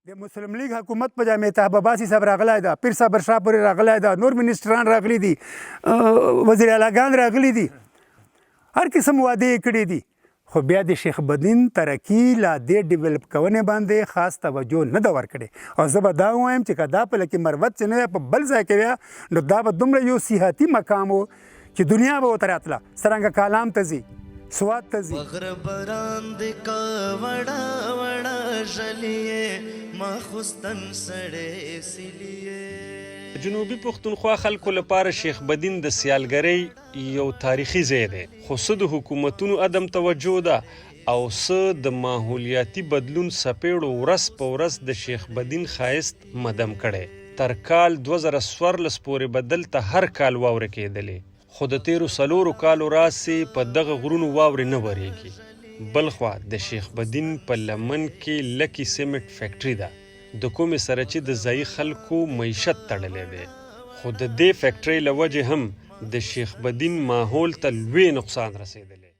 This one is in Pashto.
د مسلم لیگ حکومت په جامع طه عباسي صاحب راغلی ده، پیر صبر شاه پورې راغلی ده، نور منسټران راغلي دي، وزیر اعلیګان راغلي دي، هر قسم وعدې یې کړي دي، خو بیا د شیخ بدین ترکي لا دې ډیولپ کونې باندې خاص توجه نه ده ورکړې. او زه به دا ووایم چې که دا په لکې مروت چې نه په بل ځای کې بیا نو دا به دومره یو سیاحتي مقام و چې دنیا به ورته راتله، څرنګه کالام ته ځي، سوات ته ځي. بغر بران د کا وړا وړا ژلیې ما خوستن سړې سلیې. جنوبي پښتونخوا خلکو لپاره شیخ بدین د سیالګرۍ یو تاریخي ځای دی، خو څه د حکومتونو عدم توجه ده او څه د ماحولیاتي بدلون څپېړو ورځ په ورځ د شیخ بدین ښایست مدم کړی. تر کال 2014 پورې به دلته هر کال واورې کېدلې، خو د تیرو 4 کالو راسې په دغه غرونو واورې نه ورېږي. بلخوا د شیخ بدین په لمن کې لکي سیمنټ فیکټري ده، د کومې سره چې د ځایي خلکو معیشت تړلی دی، خو د دې فیکټرۍ له وجې هم د شیخ بدین ماحول ته لوی نقصان رسېدلی.